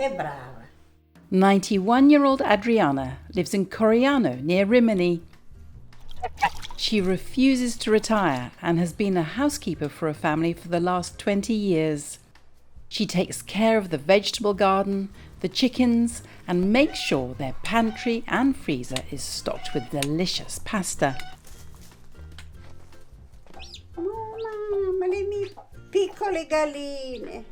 È brava. 91-year-old Adriana lives in Coriano near Rimini. She refuses to retire and has been a housekeeper for a family for the last 20 years. She takes care of the vegetable garden, the chickens, and makes sure their pantry and freezer is stocked with delicious pasta. Oh, mamma, le mie piccole galline.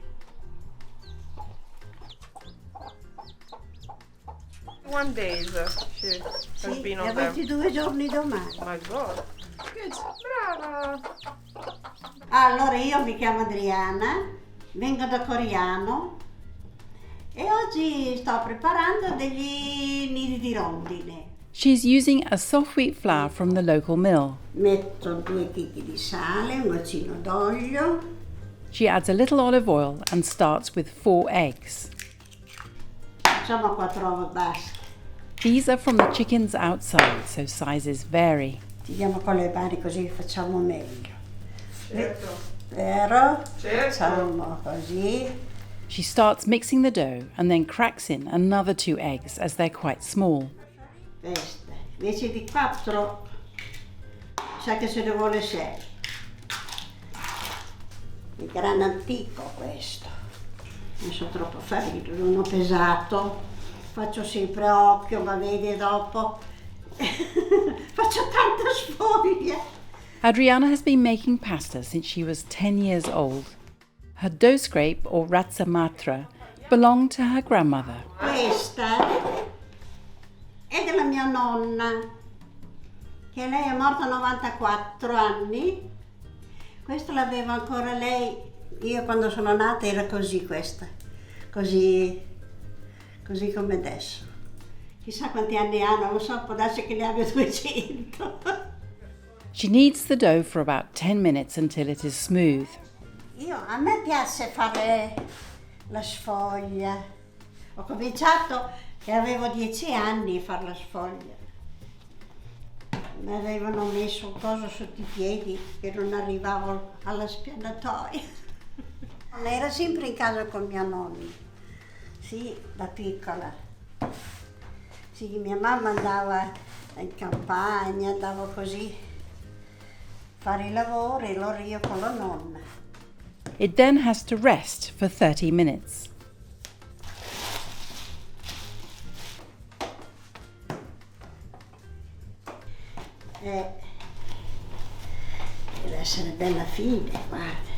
One day she has been on them. 22 giorni domani. My God. Good. Brava. Allora, io mi chiamo Adriana, vengo da Coriano e oggi sto preparando degli nidi di rondine. She's using a soft wheat flour from the local mill. Metto 2 chicchi di sale, un goccino d'olio. She adds a little olive oil and starts with 4 eggs. Facciamo 4 uova basche. These are from the chickens outside, so sizes vary. Tiriamo con le mani così facciamo meglio. Certo. Vero? Certo. Facciamo così. She starts mixing the dough and then cracks in another 2 eggs as they're quite small. Queste. Invece di 4, sa che se ne vuole 6. Il grano antico questo. Non so troppo farino, non ho pesato. Faccio sempre occhio, ma vedi dopo. Faccio tanta sfoglia. Adriana has been making pasta since she was 10 years old. Her dough scrape, or razzamatra, belonged to her grandmother. Questa è della mia nonna, che lei è morta a 94 anni. Questa l'aveva ancora lei. Io quando sono nata era così questa, così come adesso. Chissà quanti anni ha, non lo so, può darsi che ne abbia 200. She kneads the dough for about 10 minutes until it is smooth. A me piace fare la sfoglia. Ho cominciato che avevo 10 anni a fare la sfoglia. Mi avevano messo un coso sotto i piedi che non arrivavo alla spianatoia. Era sempre in casa con mia nonna, sì, da piccola. Sì, mia mamma andava in campagna, andavo così a fare i lavori, allora io con la nonna. It then has to rest for 30 minutes. Deve essere bella fine, guarda,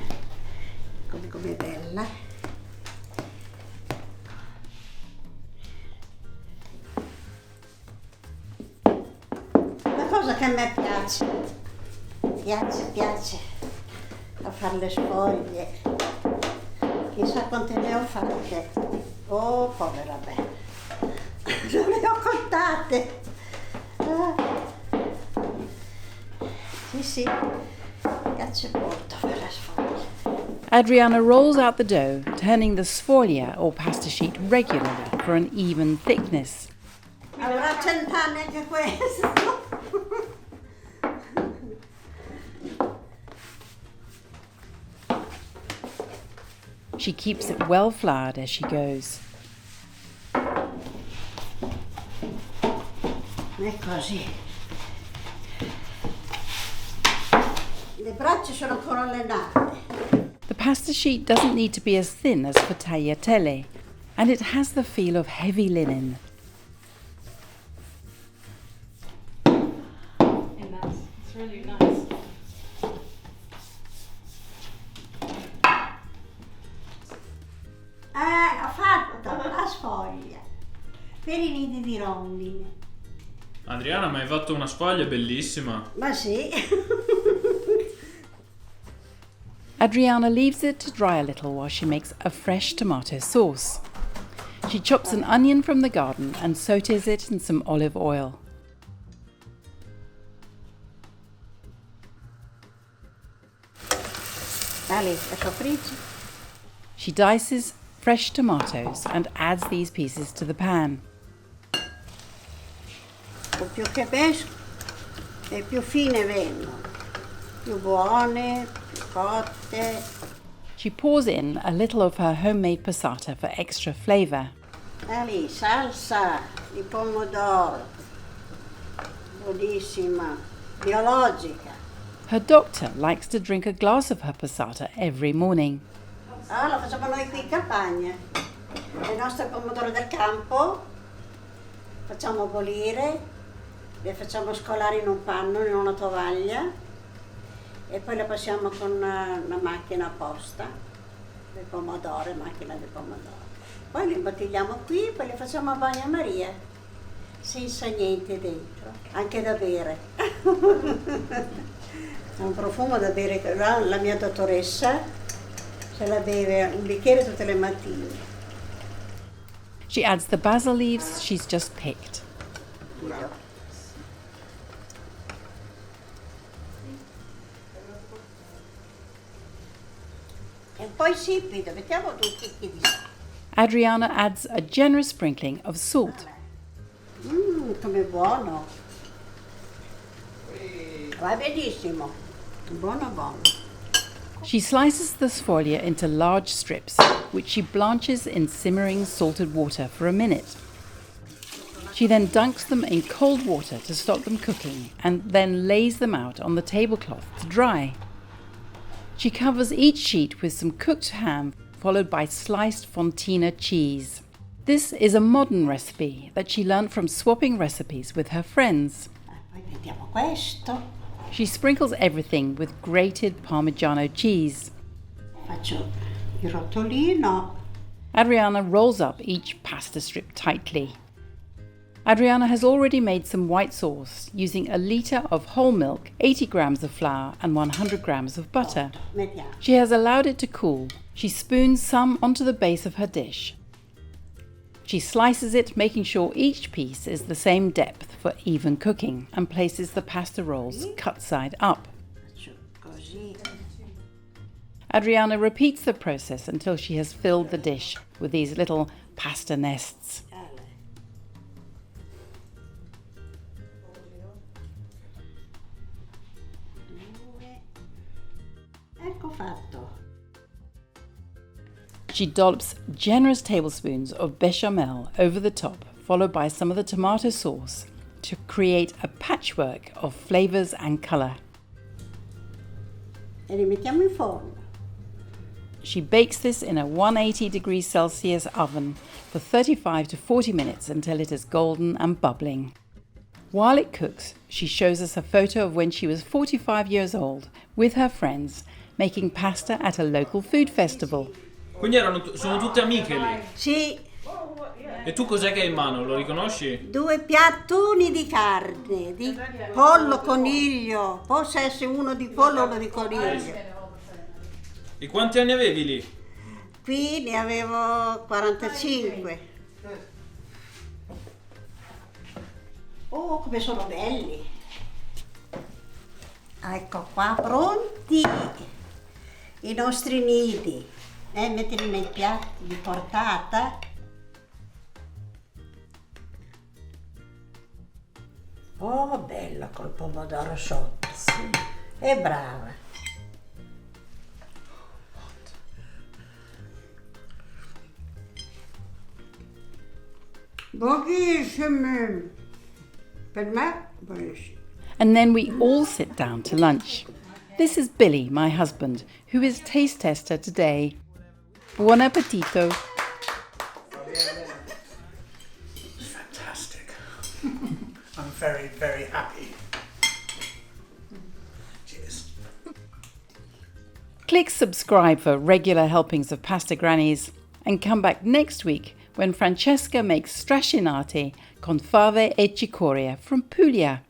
come bella. Una cosa che a me piace a fare le sfoglie. Chissà quante ne ho fatte. Oh, povera me. Non le ho contate. Sì, piace molto fare la sfoglia. Adriana rolls out the dough, turning the sfoglia or pasta sheet regularly for an even thickness. Avrà 100 anni anche questo. She keeps it well floured as she goes. È così. Le braccia sono ancora allenate. The pasta sheet doesn't need to be as thin as for tagliatelle, and it has the feel of heavy linen. It's really nice. Ho fatto la sfoglia per i nidi di rondine. Adriana, ma hai fatto una sfoglia bellissima. Ma sì. Adriana leaves it to dry a little while she makes a fresh tomato sauce. She chops an onion from the garden and sautés it in some olive oil. Dai, lascio friggere. She dices fresh tomatoes and adds these pieces to the pan. Più che pesco e più fine vengono, più buone, più cotte. She pours in a little of her homemade passata for extra flavour. lì, salsa di pomodoro, buonissima, biologica. Her doctor likes to drink a glass of her passata every morning. Ah, lo facciamo noi qui in campagna. Le nostre pomodoro del campo, facciamo bollire, le facciamo scolare in un panno, in una tovaglia e poi le passiamo con una macchina apposta, del pomodoro, macchina del pomodoro. Poi le imbottigliamo qui e poi le facciamo a bagnomaria, senza niente dentro, anche da bere. È un profumo da bere, la mia dottoressa se la beve un bicchiere tutte le mattine. She adds the basil leaves she's just picked. E poi sipido, mettiamo 2 chicchi di sale. Adriana adds a generous sprinkling of salt. Come buono. Va benissimo. Buono, buono. She slices the sfoglia into large strips, which she blanches in simmering salted water for a minute. She then dunks them in cold water to stop them cooking and then lays them out on the tablecloth to dry. She covers each sheet with some cooked ham, followed by sliced Fontina cheese. This is a modern recipe that she learnt from swapping recipes with her friends. Poi mettiamo questo. She sprinkles everything with grated Parmigiano cheese. Faccio il rotolino. Adriana rolls up each pasta strip tightly. Adriana has already made some white sauce using a litre of whole milk, 80 grams of flour and 100 grams of butter. Mettiamo. She has allowed it to cool. She spoons some onto the base of her dish. She slices it, making sure each piece is the same depth for even cooking, and places the pasta rolls cut side up. Faccio così. Adriana repeats the process until she has filled the dish with these little pasta nests. Ecco fatto. She dollops generous tablespoons of béchamel over the top, followed by some of the tomato sauce to create a patchwork of flavours and colour. E li mettiamo in forno. She bakes this in a 180 degrees Celsius oven for 35 to 40 minutes until it is golden and bubbling. While it cooks, she shows us a photo of when she was 45 years old with her friends making pasta at a local food festival. Quindi sono tutte amiche lì. Sì, E tu cos'è che hai in mano? Lo riconosci? 2 piattoni di carne, di pollo, coniglio. Possa essere uno di pollo o uno di coniglio. E quanti anni avevi lì? Qui ne avevo 45. Oh, come sono belli! Ecco qua, pronti i nostri nidi. Mettili nei piatti di portata. Oh, bella col pomodoro sotto. Sì. E brava. Buonissimi. Per me, buonissimi. And then we all sit down to lunch. This is Billy, my husband, who is taste tester today. Buon appetito. Fantastic. I'm very, very happy. Cheers. Click subscribe for regular helpings of pasta grannies and come back next week when Francesca makes straccinati con fave e cicoria from Puglia.